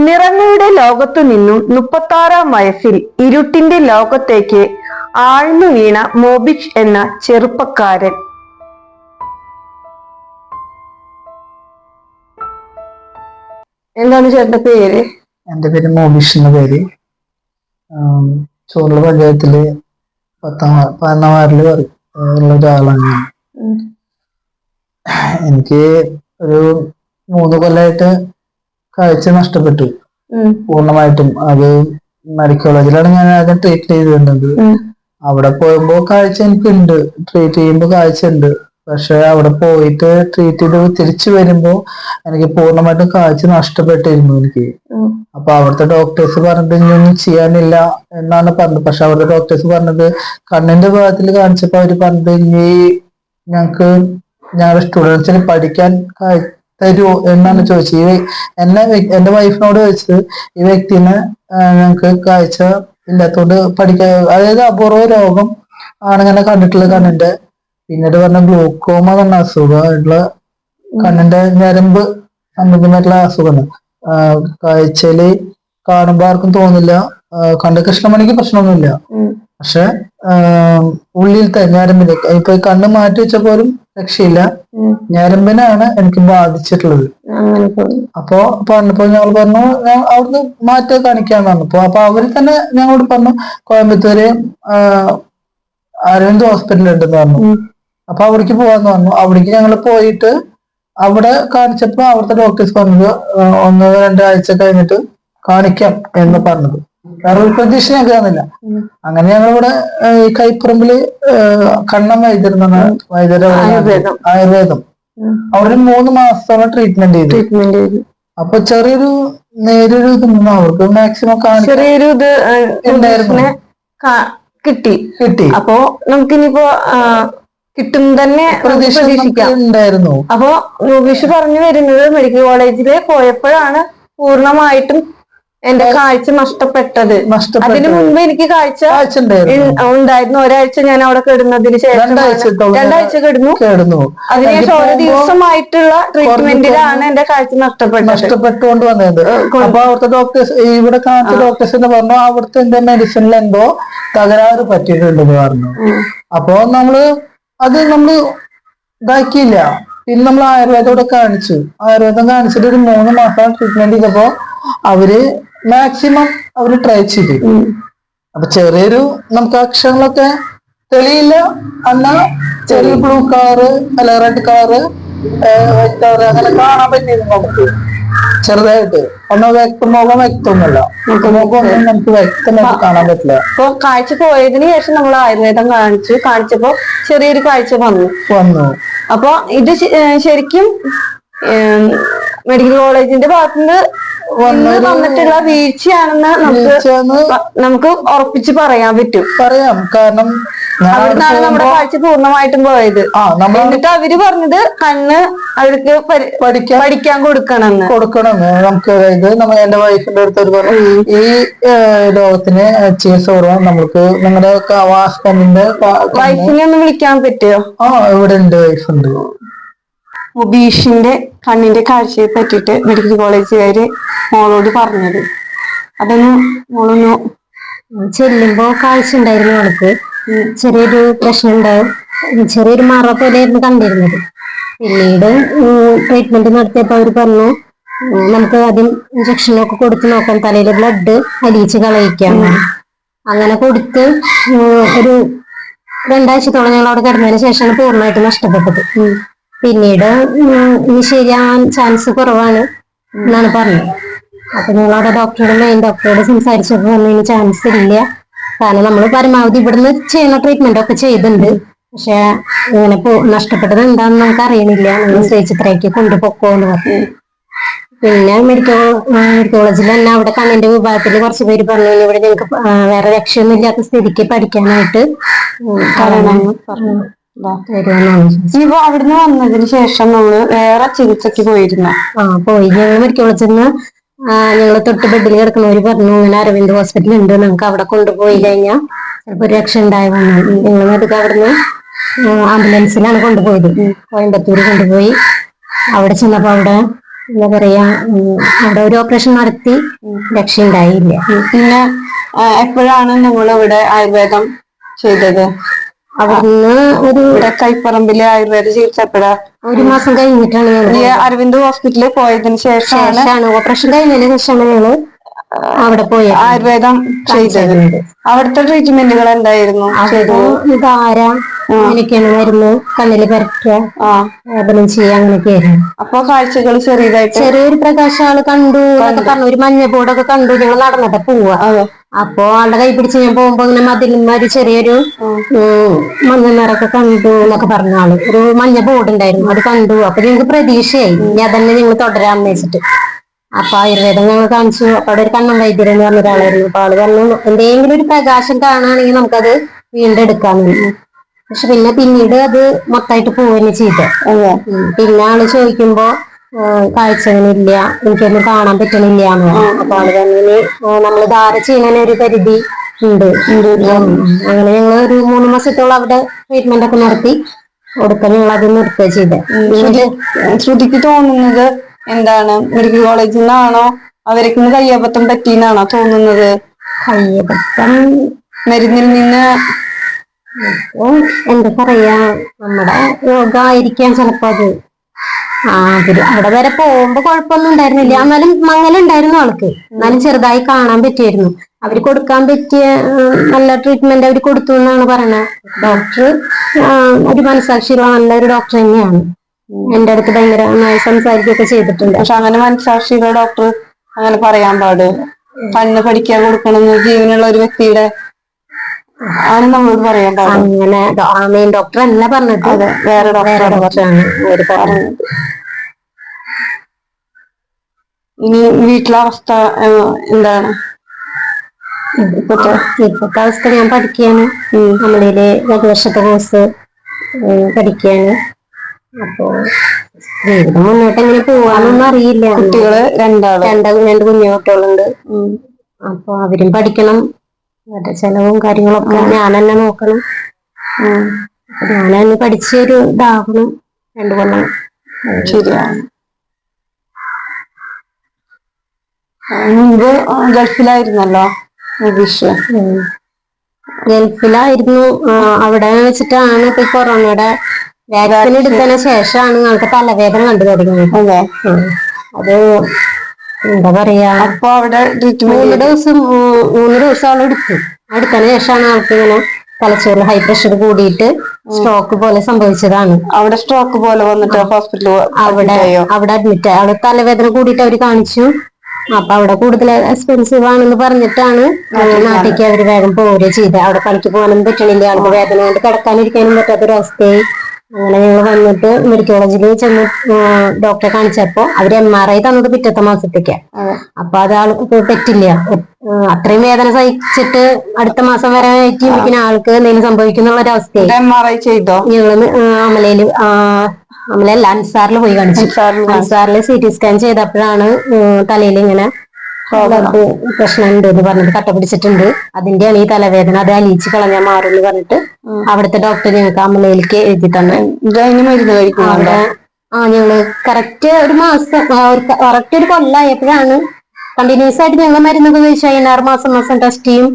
നിറങ്ങളുടെ ലോകത്തു നിന്നും 36-ാം വയസ്സിൽ ഇരുട്ടിന്റെ ലോകത്തേക്ക് ആഴ്ന്നു വീണ മോബിഷ് എന്ന ചെറുപ്പക്കാരൻ. എന്താണ് ചേട്ടന്റെ പേര്? എന്റെ പേര് മോബിഷ് എന്ന പേര്. ചോറുള്ള പഞ്ചായത്തില് 11-ാം വാർഡില് ഉള്ള ഒരാളാണ് ഞാൻ. എനിക്ക് ഒരു 3 കൊല്ലമായിട്ട് കാഴ്ച നഷ്ടപ്പെട്ടു പൂർണ്ണമായിട്ടും. അത് മെഡിക്കൽ കോളേജിലാണ് ഞാൻ ആദ്യം ട്രീറ്റ് ചെയ്തിരുന്നത്. അവിടെ പോകുമ്പോ കാഴ്ച എനിക്കുണ്ട്, ട്രീറ്റ് ചെയ്യുമ്പോ കാഴ്ച ഉണ്ട്. പക്ഷെ അവിടെ പോയിട്ട് ട്രീറ്റ് ചെയ്ത് തിരിച്ചു വരുമ്പോ എനിക്ക് പൂർണ്ണമായിട്ടും കാഴ്ച നഷ്ടപ്പെട്ടിരുന്നു എനിക്ക്. അപ്പൊ അവിടുത്തെ ഡോക്ടേഴ്സ് പറഞ്ഞത് ഇനിയൊന്നും ചെയ്യാനില്ല എന്നാണ് പറഞ്ഞത്. പക്ഷെ അവിടുത്തെ ഡോക്ടേഴ്സ് പറഞ്ഞത്, കണ്ണിന്റെ ഭാഗത്തിൽ കാണിച്ചപ്പോ അവര് പറഞ്ഞത്, ഇനി ഞങ്ങക്ക് ഞങ്ങളുടെ സ്റ്റുഡൻസിന് പഠിക്കാൻ തരുമോ എന്നാണ് ചോദിച്ചത്. എന്റെ വൈഫിനോട് ചോദിച്ചത്, ഈ വ്യക്തിനെ ഞങ്ങക്ക് കാഴ്ച ഇല്ലാത്തോണ്ട് പഠിക്കാൻ, അതായത് അപൂർവ രോഗം ആണ് ഇങ്ങനെ കണ്ടിട്ടുള്ള കണ്ണിന്റെ. പിന്നീട് പറഞ്ഞ ഗ്ലൂക്കോമ എന്ന അസുഖമായിട്ടുള്ള കണ്ണിന്റെ ഞരമ്പ് സംബന്ധമായിട്ടുള്ള അസുഖമാണ്. കാഴ്ചയില് കാണുമ്പോ ആർക്കും തോന്നില്ല, കണ്ണ് കൃഷ്ണമണിക്ക് പ്രശ്നമൊന്നുമില്ല. പക്ഷെ ഉള്ളിലത്തെ ഞരമ്പിന്, ഇപ്പൊ കണ്ണ് മാറ്റി വെച്ച പോലും രക്ഷയില്ല, ഞരമ്പിനാണ് എനിക്ക് ബാധിച്ചിട്ടുള്ളത്. അപ്പൊ പറഞ്ഞപ്പോ ഞങ്ങൾ പറഞ്ഞു അവിടുന്ന് മാറ്റി കാണിക്കാന്ന് പറഞ്ഞപ്പോ, അപ്പൊ അവര് തന്നെ ഞങ്ങളോട് പറഞ്ഞു കോയമ്പത്തൂര് അരവിന്ദ് ഹോസ്പിറ്റൽ ഉണ്ടെന്ന് പറഞ്ഞു. അപ്പൊ അവിടേക്ക് പോവാന്ന് പറഞ്ഞു. അവിടേക്ക് ഞങ്ങൾ പോയിട്ട് അവിടെ കാണിച്ചപ്പോ അവിടുത്തെ ഡോക്ടേഴ്സ് പറഞ്ഞത് 1-2 ആഴ്ച കഴിഞ്ഞിട്ട് കാണിക്കാം എന്ന് പറഞ്ഞത്. വേറെ ഒരു പ്രതീക്ഷ ഞങ്ങൾക്ക് തന്നില്ല. അങ്ങനെ ഞങ്ങളിവിടെ ഈ കൈപ്പറമ്പില് കണ്ണം ആയുർവേദം അവിടെ 3 മാസത്തോളം ട്രീറ്റ്മെന്റ് ചെയ്തു. അപ്പൊ ചെറിയൊരു നേരിയൊരു ഇത് അവർക്ക് മാക്സിമം ചെറിയൊരു ഇത് കിട്ടി. അപ്പൊ നമുക്കിനിപ്പോ കിട്ടും തന്നെ പ്രതീക്ഷിക്കാം. അപ്പൊ മോബിഷ് പറഞ്ഞു വരുന്നത്, മെഡിക്കൽ കോളേജില് പോയപ്പോഴാണ് പൂർണ്ണമായിട്ടും എന്റെ കാഴ്ച നഷ്ടപ്പെട്ടത്. അതിനു മുൻപ് എനിക്ക് കാഴ്ച ഉണ്ടായിരുന്നു. ഒരാഴ്ച ഞാൻ അവിടെ കിടന്നതിന് ശേഷം 2 ആഴ്ച കിടന്നു. അതിനുശേഷം ഓരോ ദിവസമായിട്ടുള്ള ട്രീറ്റ്മെന്റിലാണ് എന്റെ കാഴ്ച നഷ്ടപ്പെട്ടുകൊണ്ട് വന്നത്. അപ്പൊ അവിടുത്തെ ഡോക്ടേഴ്സ്, ഇവിടെ കാണിച്ച ഡോക്ടേഴ്സ് എന്ന് പറഞ്ഞു, അവിടുത്തെ എന്തോ മെഡിസിനിൽ എന്തോ തകരാറ് പറ്റിയിട്ടുണ്ടെന്ന് പറഞ്ഞു. അപ്പൊ നമ്മള് ഇതാക്കിയില്ല. പിന്നെ നമ്മൾ ആയുർവേദം കാണിച്ചു. ആയുർവേദം കാണിച്ചിട്ട് ഒരു 3 മാസം ട്രീറ്റ്മെന്റ് ചെയ്തപ്പോ അവര് മാക്സിമം ട്രൈ ചെയ്തു. അപ്പൊ ചെറിയൊരു നമുക്ക് അക്ഷരങ്ങളൊക്കെ തെളിയില്ല എന്നാ ചെറിയ ബ്ലൂ കളറ് അല്ല റെഡ് കളറ് വൈറ്റ് കളറ് അങ്ങനെ കാണാൻ പറ്റിയിരുന്നു നമുക്ക് ചെറുതായിട്ട്. മുഖം വ്യക്തമൊന്നുമല്ല, മുഖമൊന്നും നമുക്ക് വ്യക്തമായിട്ട് കാണാൻ പറ്റില്ല. അപ്പൊ കാഴ്ച പോയതിനു ശേഷം നമ്മൾ ആയുർവേദം കാണിച്ചപ്പോ ചെറിയൊരു കാഴ്ച വന്നു. അപ്പൊ ഇത് ശരിക്കും മെഡിക്കൽ കോളേജിന്റെ ഭാഗത്തുനിന്ന് വന്നിട്ടുള്ള വീഴ്ചയാണെന്ന് നമുക്ക് ഉറപ്പിച്ച് പറയാൻ പറ്റും. കാരണം അവിടുന്നാണ് നമ്മുടെ കാഴ്ച പൂർണ്ണമായിട്ടും പോയത്. എന്നിട്ട് അവര് പറഞ്ഞത് കണ്ണ് അവർക്ക് പഠിക്കാൻ കൊടുക്കണമെന്ന് നമുക്ക്. അതായത് എന്റെ വൈഫിന്റെ അടുത്ത് ഒരു പറഞ്ഞു, ഈ രോഗത്തിന് ചികിത്സ കുറവാണ്, നമുക്ക് നിങ്ങളുടെ ഹസ്ബൻഡിന്റെ വൈഫിനെ ഒന്ന് വിളിക്കാൻ പറ്റുമോ? ഇവിടെ ഉണ്ട്, വൈഫുണ്ട്. മോബിഷിന്റെ കണ്ണിന്റെ കാഴ്ചയെ പറ്റിയിട്ട് മെഡിക്കൽ കോളേജുകാര് മോളോട് പറഞ്ഞത് മോളൊന്ന് ചെല്ലുമ്പോ കാഴ്ച ഉണ്ടായിരുന്നു. അവൾക്ക് ചെറിയൊരു പ്രശ്നം ഉണ്ടാവും, ചെറിയൊരു മറ പോലെയായിരുന്നു കണ്ടിരുന്നത്. പിന്നീട് ട്രീറ്റ്മെന്റ് നടത്തിയപ്പോ അവര് പറഞ്ഞു, നമുക്ക് ആദ്യം ഇഞ്ചക്ഷനൊക്കെ കൊടുത്ത് നോക്കാം, തലയിലെ ബ്ലഡ് അലിയിച്ച് കളയിക്കാം. അങ്ങനെ കൊടുത്ത് ഒരു 2 ആഴ്ചത്തോളം ഞങ്ങൾ അവിടെ കിടന്നതിന് ശേഷമാണ് പൂർണ്ണമായിട്ട് നഷ്ടപ്പെട്ടത്. പിന്നീട് ഇനി ശരിയാവാൻ ചാൻസ് കുറവാണ് എന്നാണ് പറഞ്ഞത്. അപ്പൊ ഞങ്ങളവിടെ മെയിൻ ഡോക്ടറോട് സംസാരിച്ചപ്പോൾ പറഞ്ഞു, ഇനി ചാൻസ് ഇല്ല, കാരണം നമ്മൾ പരമാവധി ഇവിടുന്ന് ചെയ്യുന്ന ട്രീറ്റ്മെന്റ് ഒക്കെ ചെയ്തിട്ടുണ്ട്. പക്ഷെ ഇങ്ങനെ നഷ്ടപ്പെട്ടത് എന്താണെന്ന് നമുക്ക് അറിയണില്ല, നമ്മൾ ശ്രീചിത്രയ്ക്ക് കൊണ്ടുപോക്കോന്ന് പറഞ്ഞു. പിന്നെ മെഡിക്കൽ കോളേജിൽ തന്നെ അവിടെ കണ്ണിന്റെ വിഭാഗത്തിൽ കുറച്ച് പേര് പറഞ്ഞു, ഇവിടെ ഞങ്ങൾക്ക് വേറെ രക്ഷയൊന്നും ഇല്ലാത്ത സ്ഥിതിക്ക് പഠിക്കാനായിട്ട് പറഞ്ഞു. ഇനിയിപ്പോ അവിടുന്ന് വന്നതിന് ശേഷം നമ്മള് വേറെ ചികിത്സക്ക് പോയിരുന്നു? പോയി. ഞങ്ങൾ മെഡിക്കൽ കോളേജിൽ നിന്ന് ഞങ്ങൾ തൊട്ട് ബെഡിൽ കിടക്കുന്നവര് പറഞ്ഞു ഇങ്ങനെ അരവിന്ദ് ഹോസ്പിറ്റൽ ഉണ്ട്, നമുക്ക് അവിടെ കൊണ്ടുപോയി കഴിഞ്ഞാൽ ചിലപ്പോ ഒരു രക്ഷ ഉണ്ടായിരുന്നു. ഞങ്ങൾ അതൊക്കെ അവിടുന്ന് ആംബുലൻസിലാണ് കൊണ്ടുപോയത്. കോയമ്പത്തൂര് കൊണ്ടുപോയി. അവിടെ ചെന്നപ്പോ അവിടെ എന്താ പറയാ, അവിടെ ഒരു ഓപ്പറേഷൻ നടത്തി, രക്ഷയുണ്ടായില്ല. പിന്നെ എപ്പോഴാണ് നിങ്ങൾ ഇവിടെ ആയുർവേദം ചെയ്തത്? അവിടുന്ന് ഇവിടെ കൈപ്പറമ്പിലെ ആയുർവേദ ചികിത്സ എപ്പോഴാ? 1 മാസം കഴിഞ്ഞിട്ടാണ് ഈ അരവിന്ദ് ഹോസ്പിറ്റലിൽ പോയതിനു ശേഷമാണ്, ഓപ്പറേഷൻ കഴിഞ്ഞതിന് ശേഷമാണ് ഞങ്ങള് അവിടെ പോയി ആയുർവേദം ചെയ്തത്. അവിടുത്തെ ട്രീറ്റ്മെന്റുകൾ എന്തായിരുന്നു? ധാര അങ്ങനെയൊക്കെയാണ്, മരുന്ന് കണ്ണില് പരക്കുക, വേദനം ചെയ്യുക, അങ്ങനെയൊക്കെയായിരുന്നു. അപ്പൊ കാഴ്ചകൾ ചെറിയൊരു പ്രകാശം ആള് കണ്ടു എന്നൊക്കെ പറഞ്ഞു. ഒരു മഞ്ഞ ബോർഡൊക്കെ കണ്ടു. ഞങ്ങൾ നടന്നിട്ട് പോവാ. അപ്പൊ ആളുടെ കൈ പിടിച്ച് ഞാൻ പോകുമ്പോ ഇങ്ങനെ മതിലുമാര് ചെറിയൊരു മഞ്ഞ നിറൊക്കെ കണ്ടു എന്നൊക്കെ പറഞ്ഞ ആള്. ഒരു മഞ്ഞ ബോർഡ് ഉണ്ടായിരുന്നു, അത് കണ്ടു. അപ്പൊ ഞങ്ങൾക്ക് പ്രതീക്ഷയായി, ഇനി അതന്നെ ഞങ്ങൾ തുടരാന്ന് വെച്ചിട്ട്. അപ്പൊ ആയുർവേദം ഞങ്ങൾ കാണിച്ചു. അപ്പൊ അവിടെ ഒരു കണ്ണൻ വൈദ്യർ എന്ന് പറഞ്ഞ ഒരാളായിരുന്നു. അപ്പൊ ആള് പറഞ്ഞു എന്തെങ്കിലും ഒരു പ്രകാശം കാണുകയാണെങ്കിൽ നമുക്കത് വീണ്ടും എടുക്കാമെന്ന്. പക്ഷെ പിന്നീട് അത് മൊത്തമായിട്ട് പോവുകയാണ് ചെയ്തത്. പിന്നെ ആള് ചോദിക്കുമ്പോ കാഴ്ചകളില്ല, എനിക്കൊന്നും കാണാൻ പറ്റണില്ല എന്ന് പറഞ്ഞു. അപ്പൊ ആള് പറഞ്ഞു നമ്മള് ധാര ചെയ്യുന്നതിന് ഒരു പരിധി ഉണ്ട്. അങ്ങനെ ഞങ്ങൾ ഒരു 3 മാസത്തോളം അവിടെ ട്രീറ്റ്മെന്റ് ഒക്കെ നടത്തി. ഒടുക്കം ഞങ്ങൾ അത് നിർത്തുക ചെയ്തത്. ശ്രുതിക്ക് തോന്നുന്നത് എന്താണ്, മെഡിക്കൽ കോളേജിൽ നിന്നാണോ അവർക്ക് കയ്യബദ്ധം പറ്റിയെന്നാണോ തോന്നുന്നത്? കയ്യബദ്ധം മരുന്നിൽ നിന്ന് എന്താ പറയാ, നമ്മുടെ രോഗമായിരിക്കാം ചിലപ്പോ അത്. അവിടെ വരെ പോകുമ്പോ കുഴപ്പമൊന്നും ഉണ്ടായിരുന്നില്ല. എന്നാലും മങ്ങലുണ്ടായിരുന്നു ആൾക്ക്. എന്നാലും ചെറുതായി കാണാൻ പറ്റിയായിരുന്നു. അവര് കൊടുക്കാൻ പറ്റിയ നല്ല ട്രീറ്റ്മെന്റ് അവര് കൊടുത്തു എന്നാണ് പറയുന്നത്. ഡോക്ടർ ഒരു മനസാക്ഷിയുള്ള നല്ലൊരു ഡോക്ടർ തന്നെയാണ്. എന്റെ അടുത്ത് ഭയങ്കര നന്നായി സംസാരിക്കുകയൊക്കെ ചെയ്തിട്ടുണ്ട്. പക്ഷെ അങ്ങനെ മനസാക്ഷിയുള്ള ഡോക്ടർ അങ്ങനെ പറയാൻ പാട്? കണ്ണ് പഠിക്കാൻ കൊടുക്കണമെന്ന് ജീവനുള്ള ഒരു വ്യക്തിയുടെ ആണ് നമ്മളോട് പറയാൻ പാട്? അങ്ങനെ മെയിൻ ഡോക്ടർ അല്ല പറഞ്ഞത്, അതെ, വേറെ ഡോക്ടറാണ് അവര് പറഞ്ഞത്. ഇനി വീട്ടിലെ അവസ്ഥ എന്താണ്? ഇപ്പോഴത്തെ അവസ്ഥ ഞാൻ പഠിക്കാണ്. നമ്മളില് 2 വർഷത്തെ കോഴ്സ് പഠിക്കാണ്. അപ്പോ ജീവിതം മുന്നോട്ട് എങ്ങനെ പോവാന്നൊന്നും അറിയില്ല. കുട്ടികള് 2 കുഞ്ഞു കുട്ടികളുണ്ട്. അപ്പൊ അവരും പഠിക്കണം. അവരുടെ ചെലവും കാര്യങ്ങളൊക്കെ ഞാൻ തന്നെ നോക്കണം. ഞാൻ തന്നെ പഠിച്ചൊരു ഇതാകണം. 2 കൊല്ലം. ശരിയാണ്. മുമ്പ് ഗൾഫിലായിരുന്നല്ലോ മുബീഷ്? ഗൾഫിലായിരുന്നു. അവിടെ വെച്ചിട്ടാണ് ഇപ്പൊ കൊറോണയുടെ വാക്സിൻ എടുത്തതിന് ശേഷമാണ് ഞങ്ങൾക്ക് തലവേദന കണ്ടു തുടങ്ങിയത്. അത് എന്താ പറയാ, അപ്പൊ അവിടെ 3 ദിവസം അവൾ എടുത്തതിന് ശേഷമാണ് ആൾക്ക് ഇങ്ങനെ തലച്ചോറിൽ ഹൈ പ്രഷർ കൂടിയിട്ട് സ്ട്രോക്ക് പോലെ സംഭവിച്ചതാണ്. അവിടെ സ്ട്രോക്ക് പോലെ വന്നിട്ട് ഹോസ്പിറ്റലിൽ അവിടെ അഡ്മിറ്റ്. അവിടെ തലവേദന കൂടിയിട്ട് അവര് കാണിച്ചു. അപ്പൊ അവിടെ കൂടുതൽ എക്സ്പെൻസീവ് ആണെന്ന് പറഞ്ഞിട്ടാണ് നാട്ടിലേക്ക് അവര് വേഗം പോവുക ചെയ്തത്. അവിടെ പണിക്ക് പോകാനൊന്നും പറ്റണില്ല. ആൾക്ക് വേദന കൊണ്ട് കിടക്കാനിരിക്കാനും പറ്റാത്തൊരവസ്ഥയായി. അങ്ങനെ ഞങ്ങൾ വന്നിട്ട് മെഡിക്കൽ കോളേജിൽ ചെന്ന് ഡോക്ടറെ കാണിച്ചപ്പോ അവര് MRI തന്നത് പിറ്റത്തെ മാസത്തേക്ക്. അപ്പൊ അത് ആൾക്ക് പറ്റില്ല. അത്രയും വേദന സഹിച്ചിട്ട് അടുത്ത മാസം വരെ വെയിറ്റ് ആൾക്ക് എന്തെങ്കിലും സംഭവിക്കുന്നുള്ള ഒരു അവസ്ഥയായി. MRI ചെയ്തോ? ഞങ്ങള് അമലല്ല, അൻസാറിൽ പോയി കാണിച്ചു. അൻസാറിൽ CT സ്കാൻ ചെയ്തപ്പോഴാണ് തലയിൽ ഇങ്ങനെ പ്രശ്നം ഉണ്ട് എന്ന് പറഞ്ഞിട്ട് കട്ട പിടിച്ചിട്ടുണ്ട്. അതിന്റെയാണ് ഈ തലവേദന. അത് അലിയിച്ച് കളഞ്ഞാൽ മാറും എന്ന് പറഞ്ഞിട്ട് അവിടുത്തെ ഡോക്ടർ ഞങ്ങൾക്ക് അമലയിലേക്ക് എഴുതി തന്നെ. മരുന്ന് കഴിക്കുന്നുണ്ട്. ഞങ്ങള് കറക്റ്റ് ഒരു മാസം, കറക്റ്റ് ഒരു കൊല്ലായപ്പോഴാണ് കണ്ടിന്യൂസ് ആയിട്ട് ഞങ്ങൾ മരുന്നൊക്കെ കഴിച്ചു. 16 മാസം ടെസ്റ്റ് ചെയ്യും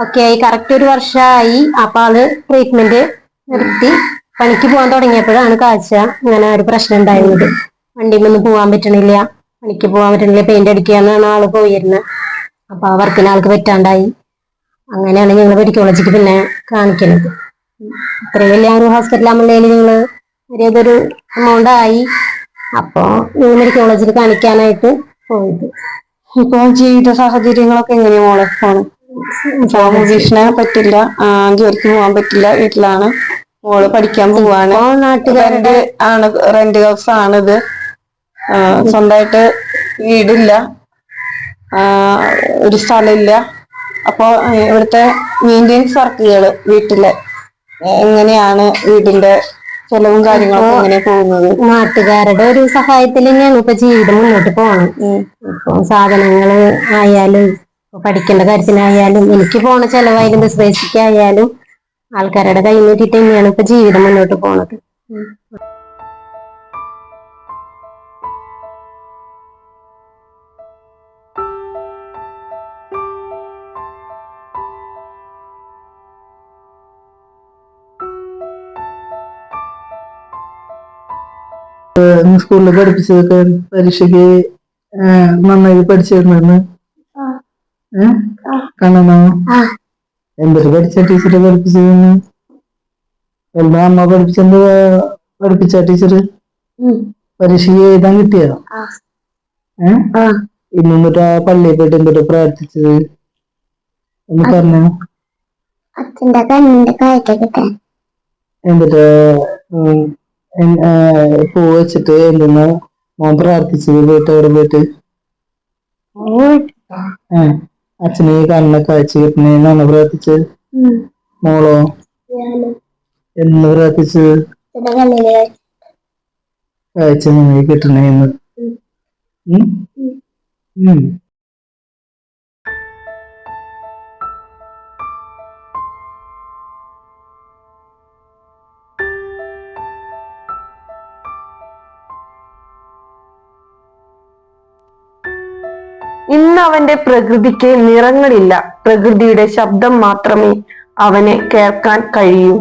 ഒക്കെ ആയി. കറക്റ്റ് ഒരു വർഷമായി. അപ്പൊ ആള് ട്രീറ്റ്മെന്റ് നിർത്തി പണിക്ക് പോകാൻ തുടങ്ങിയപ്പോഴാണ് കാഴ്ച ഇങ്ങനെ ഒരു പ്രശ്നം ഉണ്ടായിരുന്നത്. വണ്ടിയിലൊന്നും പോകാൻ പറ്റണില്ല, പണിക്ക് പോകാൻ പറ്റണില്ല. പെയിന്റ് അടിക്കാന്നാണ് ആള് പോയിരുന്നത്. അപ്പൊ ആ വർക്കിന് ആൾക്ക് പറ്റാണ്ടായി. അങ്ങനെയാണ് ഞങ്ങൾ മെഡിക്കൽ കോളേജിൽ പിന്നെ കാണിക്കുന്നത്. ഇത്രയും വലിയ ഒരു ഹോസ്പിറ്റൽ ആകുമ്പോഴേലും ഞങ്ങള് ചെറിയതൊരു എമൗണ്ട് ആയി. അപ്പൊ മെഡിക്കൽ കോളേജിൽ കാണിക്കാനായിട്ട് പോയത്. ഇപ്പൊ ജീവിത സാഹചര്യങ്ങളൊക്കെ എങ്ങനെയാ മോളെ? മുബീഷിനെ പറ്റില്ല, ജോലിക്ക് പോകാൻ പറ്റില്ല, വീട്ടിലാണ്. മോള് പഠിക്കാൻ പോവാണ്. റെന്റ് ഹൗസ് ആണിത്. സ്വന്തമായിട്ട് വീടില്ല, ഒരു സ്ഥലമില്ല. അപ്പൊ ഇവിടുത്തെ മെയിൻ്റെനൻസ് വർക്കുകൾ വീട്ടിലെ എങ്ങനെയാണ്? വീടിന്റെ ചെലവും കാര്യങ്ങളൊക്കെ എങ്ങനെ പോകുന്നത്? നാട്ടുകാരുടെ ഒരു സഹായത്തിൽ തന്നെയാണ് ഇപ്പൊ ജീവിതം മുന്നോട്ട് പോകണം. ഇപ്പൊ സാധനങ്ങള് ആയാലും പഠിക്കേണ്ട കാര്യത്തിനായാലും എനിക്ക് പോണ ചെലവായാലും ബസ് പൈസക്കായാലും ആൾക്കാരുടെ കൈ നോക്കിയിട്ട് തന്നെയാണ് ഇപ്പൊ ജീവിതം മുന്നോട്ട് പോണത്. സ്കൂളിൽ പഠിപ്പിച്ചതൊക്കെ പരീക്ഷയ്ക്ക് നന്നായി പഠിച്ചിരുന്നു. കാണണോ? എന്തൊരു പഠിച്ച ടീച്ചറ് പഠിപ്പിച്ചതെന്ന്? എല്ലാ അമ്മ പഠിപ്പിച്ചെന്ത് പഠിപ്പിച്ച ടീച്ചറ്? പരീക്ഷയ്ക്ക് എഴുതാൻ കിട്ടിയോ? ഇന്നിട്ട് പള്ളിയിൽ പോയിട്ട് എന്തൊരു പ്രാർത്ഥിച്ചത് എന്ന് പറഞ്ഞു? അച്ഛന്റെ കണ്ണിന്റെ കാഴ്ച കിട്ടാൻ. എന്നിട്ട് പൂ വെച്ചിട്ട് എന്തെന്നാ മോൻ പ്രാർത്ഥിച്ചത് പോയിട്ട് അവിടെ പോയിട്ട്? അച്ഛന് കണ്ണൊക്കെ കാഴ്ച കിട്ടണേന്നാണ് പ്രാർത്ഥിച്ചത്. മോളോ എന്ന് പ്രാർത്ഥിച്ചത്? കാഴ്ച നന്നായി കിട്ടണേന്ന്. ഇന്ന് അവന്റെ പ്രകൃതിക്ക് നിറങ്ങളില്ല. പ്രകൃതിയുടെ ശബ്ദം മാത്രമേ അവനെ കേൾക്കാൻ കഴിയൂ.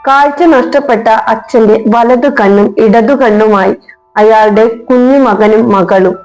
കാഴ്ച നഷ്ടപ്പെട്ട അച്ഛന്റെ വലതു കണ്ണും ഇടതു കണ്ണുമായി അയാളുടെ കുഞ്ഞു മകനും മകളും.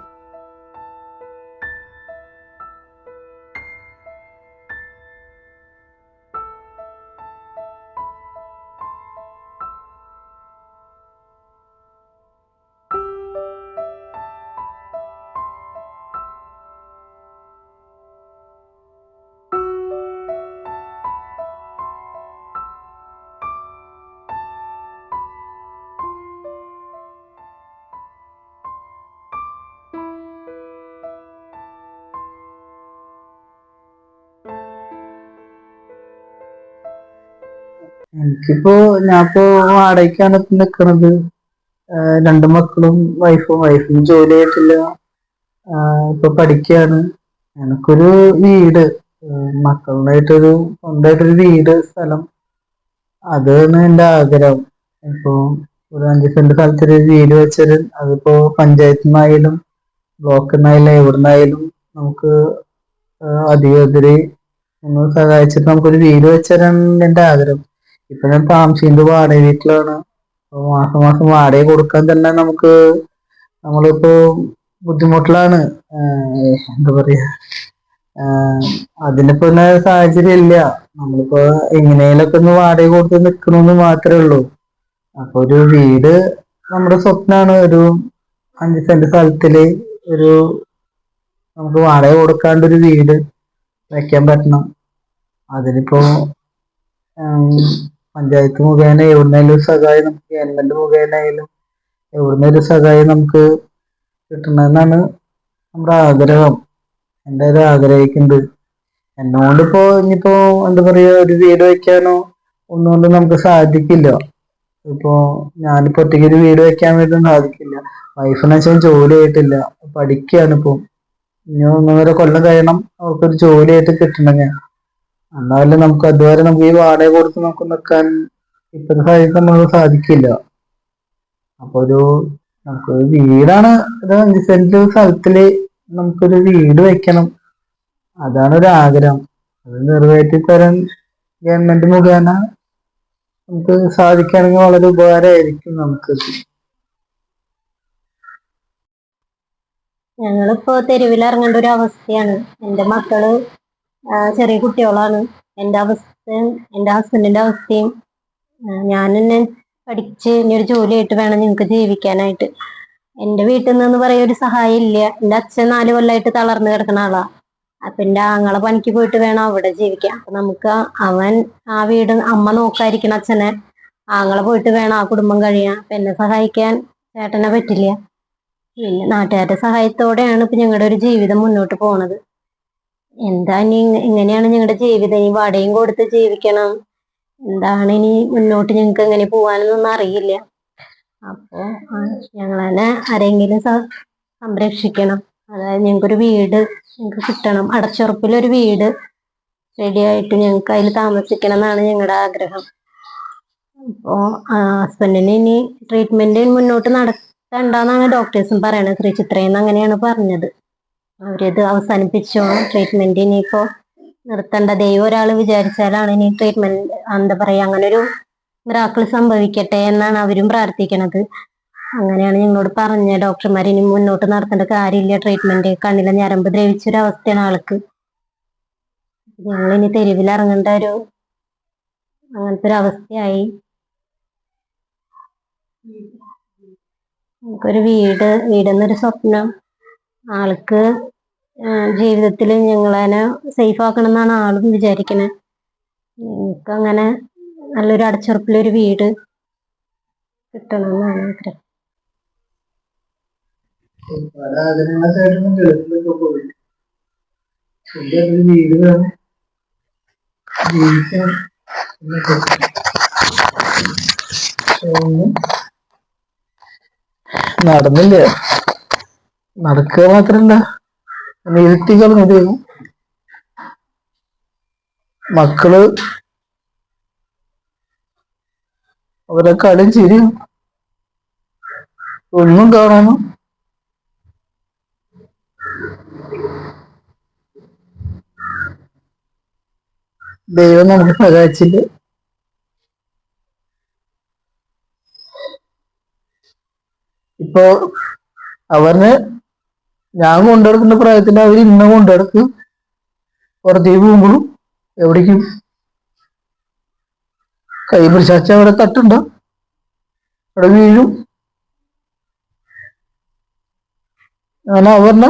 ഞാനിപ്പോ വാടകയ്ക്കാണ് ഇപ്പൊ നിക്കണത്. 2 മക്കളും വൈഫും ജോലി ആയിട്ടില്ല. ഇപ്പൊ പഠിക്കാണ്. എനക്കൊരു വീട്, മക്കളുമായിട്ടൊരു സ്വന്തമായിട്ടൊരു വീട്, സ്ഥലം, അതാണ് എന്റെ ആഗ്രഹം. ഇപ്പൊ ഒരു 5 സെന്റ് സ്ഥലത്തൊരു വീട് വെച്ചാൽ അതിപ്പോ പഞ്ചായത്തിൽ നിന്നായാലും ബ്ലോക്കിൽ നിന്നായാലും എവിടുന്നായാലും നമുക്ക് അധികൃതര് ഒന്ന് സഹായിച്ചിട്ട് നമുക്കൊരു വീട് വെച്ചാലാണ് എന്റെ ആഗ്രഹം. ഇപ്പൊ ഞാൻ താമസിക്കുന്നത് വാടക വീട്ടിലാണ്. മാസം വാടക കൊടുക്കാൻ തന്നെ നമ്മളിപ്പോ ബുദ്ധിമുട്ടിലാണ്. എന്താ പറയാ, അതിനിപ്പോ സാഹചര്യം ഇല്ല. നമ്മളിപ്പോ എങ്ങനെയൊക്കെ ഒന്ന് വാടക കൊടുത്ത് നിക്കണമെന്ന് മാത്രമേ ഉള്ളൂ. അപ്പൊ ഒരു വീട് നമ്മുടെ സ്വപ്നാണ്. ഒരു 5 സെന്റ് സ്ഥലത്തില് നമുക്ക് വാടക കൊടുക്കാണ്ട് ഒരു വീട് വെക്കാൻ പറ്റണം. അതിനിപ്പോ പഞ്ചായത്ത് മുഖേന എവിടുന്നേലും സഹായം, നമുക്ക് ഗവൺമെന്റ് മുഖേന ആയാലും എവിടുന്നേലും സഹായം നമുക്ക് കിട്ടണമെന്നാണ് നമ്മുടെ ആഗ്രഹം. എന്തായാലും ആഗ്രഹിക്കുന്നത്. എന്നോണ്ടിപ്പോ ഇനിയിപ്പോ എന്താ പറയാ, ഒരു വീട് വെക്കാനോ ഒന്നുകൊണ്ട് നമുക്ക് സാധിക്കില്ല. ഇപ്പോ ഞാനിപ്പോ ഒറ്റയ്ക്ക് ഒരു വീട് വെക്കാൻ വേണ്ടി സാധിക്കില്ല. വൈഫിന് വെച്ചാൽ ജോലി ആയിട്ടില്ല, പഠിക്കുകയാണ് ഇപ്പൊ. ഇനി 1-1.5 കൊല്ലം കഴിയണം അവർക്കൊരു ജോലിയായിട്ട് കിട്ടണമെങ്കിൽ. എന്നാലും നമുക്ക് അതുവരെ നമുക്ക് ഈ വാടക കൊടുത്ത് നമുക്ക് നിൽക്കാൻ ഇപ്പോഴത്തെ സാഹചര്യത്തിൽ നമുക്ക് സാധിക്കില്ല. അപ്പൊ നമുക്കൊരു വീടാണ്, ഒരു 5 സെന്റ് സ്ഥലത്തില് നമുക്കൊരു വീട് വെക്കണം. അതാണ് ഒരു ആഗ്രഹം. അത് നിറവേറ്റി തരാൻ ഗവൺമെന്റ് മുഖേന നമുക്ക് സാധിക്കുകയാണെങ്കിൽ വളരെ ഉപകാരമായിരിക്കും നമുക്ക്. ഞങ്ങളിപ്പോ തെരുവിൽ ഇറങ്ങേണ്ട ഒരു അവസ്ഥയാണ്. എന്റെ മക്കള് ചെറിയ കുട്ടികളാണ്. എന്റെ അവസ്ഥയും എന്റെ ഹസ്ബൻഡിന്റെ അവസ്ഥയും, ഞാൻ തന്നെ പഠിച്ച് ഇനി ഒരു ജോലിയായിട്ട് വേണം ഞങ്ങൾക്ക് ജീവിക്കാനായിട്ട്. എന്റെ വീട്ടിൽ നിന്ന് പറയാൻ ഒരു സഹായം ഇല്ല. എന്റെ അച്ഛൻ 4 കൊല്ലമായിട്ട് തളർന്നു കിടക്കുന്ന ആളാ. അപ്പൊ എന്റെ ആങ്ങളെ പണിക്ക് പോയിട്ട് വേണം അവിടെ ജീവിക്കാൻ. അപ്പൊ നമുക്ക് അവൻ ആ വീട് അമ്മ നോക്കാതിരിക്കണ അച്ഛനെ ആങ്ങളെ പോയിട്ട് വേണം ആ കുടുംബം കഴിയാൻ. അപ്പൊ എന്നെ സഹായിക്കാൻ ചേട്ടനെ പറ്റില്ല. പിന്നെ നാട്ടുകാരുടെ സഹായത്തോടെയാണ് ഇപ്പൊ ഞങ്ങളുടെ ഒരു ജീവിതം മുന്നോട്ട് പോണത്. എന്താ ഇനി ഇങ്ങനെയാണ് ഞങ്ങളുടെ ജീവിതം. ഇനി വാടകയും കൊടുത്ത് ജീവിക്കണം. എന്താണ് ഇനി മുന്നോട്ട് ഞങ്ങൾക്ക് എങ്ങനെ പോവാനൊന്നും അറിയില്ല. അപ്പോ ഞങ്ങളെ ആരെങ്കിലും സംരക്ഷിക്കണം. അതായത് ഞങ്ങൾക്കൊരു വീട് ഞങ്ങൾക്ക് കിട്ടണം. അടച്ചുറപ്പിലൊരു വീട് റെഡിയായിട്ട് ഞങ്ങൾക്ക് അതിൽ താമസിക്കണം എന്നാണ് ഞങ്ങളുടെ ആഗ്രഹം. അപ്പോ ഹസ്ബൻഡിന് ഇനി ട്രീറ്റ്മെന്റ് മുന്നോട്ട് നടത്തണ്ടെന്നാണ് ഡോക്ടേഴ്സും പറയണത്. ശ്രീചിത്രയെന്ന് അങ്ങനെയാണ് പറഞ്ഞത്. അവരിത് അവസാനിപ്പിച്ചോ, ട്രീറ്റ്മെന്റ് ഇനിയിപ്പോ നിർത്തണ്ട. ദൈവം ഒരാൾ വിചാരിച്ചാലാണ് ഇനി ട്രീറ്റ്മെന്റ് എന്താ പറയാ അങ്ങനെ ഒരു മിറാക്കിൾ സംഭവിക്കട്ടെ എന്നാണ് അവരും പ്രാർത്ഥിക്കണത്. അങ്ങനെയാണ് ഞങ്ങളോട് പറഞ്ഞ ഡോക്ടർമാർ. ഇനി മുന്നോട്ട് നടത്തേണ്ട കാര്യമില്ല ട്രീറ്റ്മെന്റ്. കണ്ണിലെ ഞരമ്പ് ദ്രവിച്ചൊരവസ്ഥയാണ് ആൾക്ക്. ഞങ്ങൾ ഇനി തെരുവിൽ ഇറങ്ങേണ്ട അങ്ങനത്തെ ഒരു അവസ്ഥയായി. നമുക്കൊരു വീടെന്നൊരു സ്വപ്നം ആൾക്ക് ജീവിതത്തിൽ ഞങ്ങളെ സേഫ് ആക്കണം എന്നാണ് ആളും വിചാരിക്കണേ. ഞങ്ങൾക്ക് അങ്ങനെ നല്ലൊരു അടച്ചുറപ്പിലൊരു വീട് കിട്ടണം എന്നാണ് ആഗ്രഹം. പല ആഗ്രഹങ്ങളായിട്ടും ഗൾഫിലൊക്കെ പോയി വീട് വേണം, ജീവിക്കണം നടന്നില്ല. നടക്കുക മാത്രല്ല ഇരുത്തികളത്. മക്കള് അവരെ കളിയും ചിരിയും ഒന്നും കാണാനും ദൈവം നമുക്ക് സഹായിച്ചില്ല. ഇപ്പൊ അവരിനെ ഞാൻ കൊണ്ടുനടക്കുന്ന പ്രായത്തിൽ അവർ ഇന്ന കൊണ്ടുനടക്കും. പുറത്തേക്ക് പോകുമ്പോഴും എവിടേക്കും കൈ പിടിച്ചാച്ച അവിടെ തട്ടുണ്ട, അവിടെ വീഴും. അങ്ങനെ അവരിനെ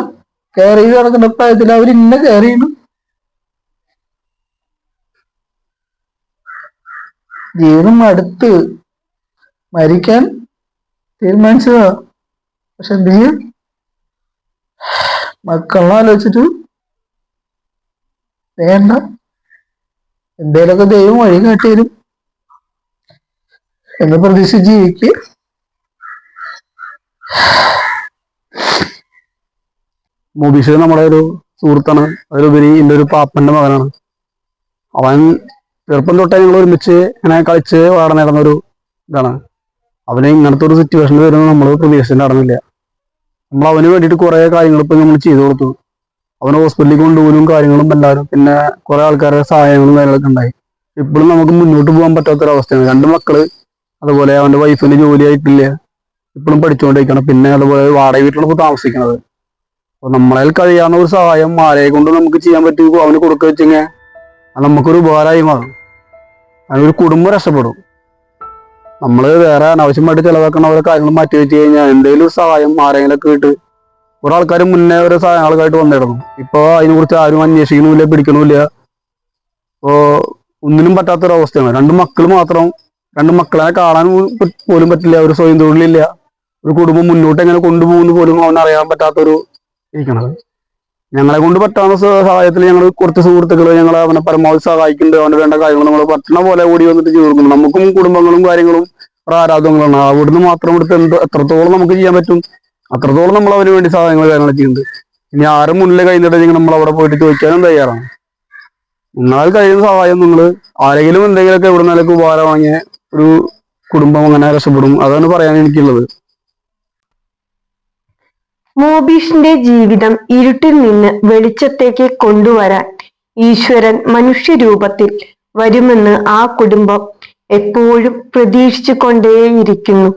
കെയർ ചെയ്ത് നടക്കുന്ന പ്രായത്തിൽ അവർ ഇന്ന കെയർ ചെയ്യണം. ജീവിതം അടുത്ത് മരിക്കാൻ തീരുമാനിച്ചതാ. പക്ഷെ എന്ത് ചെയ്യും, മക്കളെ ആലോചിച്ചിട്ട് വേണ്ട, എന്തേലൊക്കെ ദൈവം വഴി കാട്ടിത്തരും എന്ന് പ്രതീക്ഷിച്ച് ജീവിക്കുക. മോബീഷ് നമ്മുടെ ഒരു സുഹൃത്താണ്. അതിലുപരി എൻ്റെ ഒരു പാപ്പന്റെ മകനാണ്. അവൻ ചെറുപ്പം തൊട്ടേ ഞങ്ങൾ ഒരുമിച്ച് ഇങ്ങനെ കളിച്ച് വളർന്നു നടന്നൊരു ഇതാണ്. അവന് ഇങ്ങനത്തെ ഒരു സിറ്റുവേഷനിൽ വരുന്നത് നമ്മൾ പ്രതീക്ഷിച്ചിട്ടുണ്ടായിരുന്നില്ല. നമ്മൾ അവന് വേണ്ടിയിട്ട് കുറെ കാര്യങ്ങൾ ഇപ്പം നമ്മൾ ചെയ്തു കൊടുത്തു. അവനെ ഹോസ്പിറ്റലിൽ കൊണ്ടുപോലും കാര്യങ്ങളും എല്ലാവരും, പിന്നെ കുറെ ആൾക്കാരുടെ സഹായങ്ങളും കാര്യങ്ങളൊക്കെ ഉണ്ടായി. ഇപ്പോഴും നമുക്ക് മുന്നോട്ട് പോകാൻ പറ്റാത്തൊരവസ്ഥയാണ്. 2 മക്കള്, അതുപോലെ അവന്റെ വൈഫിന് ജോലി ആയിട്ടില്ല, ഇപ്പോഴും പഠിച്ചുകൊണ്ടിരിക്കണം. പിന്നെ അതുപോലെ വാടക വീട്ടിലാണ് ഇപ്പോൾ താമസിക്കുന്നത്. അപ്പൊ നമ്മളാൽ കഴിയാവുന്ന ഒരു സഹായം ആരെയെ കൊണ്ട് നമുക്ക് ചെയ്യാൻ പറ്റും അവന് കൊടുക്കുക വെച്ചെങ്കിൽ അത് നമുക്കൊരു ഉപകാരമായി മാറും. അതിനൊരു കുടുംബം രക്ഷപ്പെടും. നമ്മൾ വേറെ അനാവശ്യമായിട്ട് ചിലവാക്കുന്ന ഓരോ കാര്യങ്ങൾ മാറ്റി വെച്ച് കഴിഞ്ഞാൽ എന്തെങ്കിലും ഒരു സഹായം ആരെങ്കിലൊക്കെ ഇട്ട് കുറെ ആൾക്കാർ മുന്നേ ഒരു ആൾക്കാരായിട്ട് വന്നിരുന്നു. ഇപ്പൊ അതിനെക്കുറിച്ച് ആരും അന്വേഷിക്കണമില്ല, പിടിക്കണമില്ല. ഇപ്പോ ഒന്നിനും പറ്റാത്തൊരവസ്ഥയാണ്. 2 മക്കൾ മാത്രം, 2 മക്കളെ കാണാൻ പോലും പറ്റില്ല. ഒരു സ്വയം തൊഴിലില്ല. ഒരു കുടുംബം മുന്നോട്ട് എങ്ങനെ കൊണ്ടുപോകുന്നു പോലും അവൻ അറിയാൻ പറ്റാത്തൊരു ഇരിക്കണത്. ഞങ്ങളെ കൊണ്ട് പറ്റാവുന്ന സഹായത്തിൽ ഞങ്ങൾ കുറച്ച് സുഹൃത്തുക്കൾ ഞങ്ങൾ അവനെ പരമാവധി സഹായിക്കുന്നുണ്ട്. അവന് വേണ്ട കാര്യങ്ങൾ നമ്മൾ പറ്റണ പോലെ ഓടി വന്നിട്ട് ചെയ്തു കൊടുക്കുന്നു. നമുക്കും കുടുംബങ്ങളും കാര്യങ്ങളും ആരാധകങ്ങളാണ്. അവിടുന്ന് മാത്രം എടുത്ത് എത്രത്തോളം നമുക്ക് ചെയ്യാൻ പറ്റും അത്രത്തോളം നമ്മൾ അവന് വേണ്ടി സഹായങ്ങൾ കാര്യങ്ങൾ ചെയ്യുന്നുണ്ട്. ഇനി ആരും മുന്നിൽ കഴിഞ്ഞിട്ടുണ്ടെങ്കിൽ നമ്മൾ അവിടെ പോയിട്ട് ചോദിക്കാനും തയ്യാറാണ്. നിങ്ങളാൽ കഴിയുന്ന സഹായം നിങ്ങൾ ആരെങ്കിലും എന്തെങ്കിലുമൊക്കെ എവിടെ നിന്നൊക്കെ ഉപകാരം വാങ്ങിയ ഒരു കുടുംബം അങ്ങനെ രക്ഷപ്പെടും. അതാണ് പറയാൻ എനിക്കുള്ളത്. മോബീഷിന്റെ ജീവിതം ഇരുട്ടിൽ നിന്ന് വെളിച്ചത്തേക്ക് കൊണ്ടുവരാൻ ഈശ്വരൻ മനുഷ്യരൂപത്തിൽ വരുമെന്ന് ആ കുടുംബം എപ്പോഴും പ്രതീക്ഷിച്ചു കൊണ്ടേയിരിക്കുന്നു.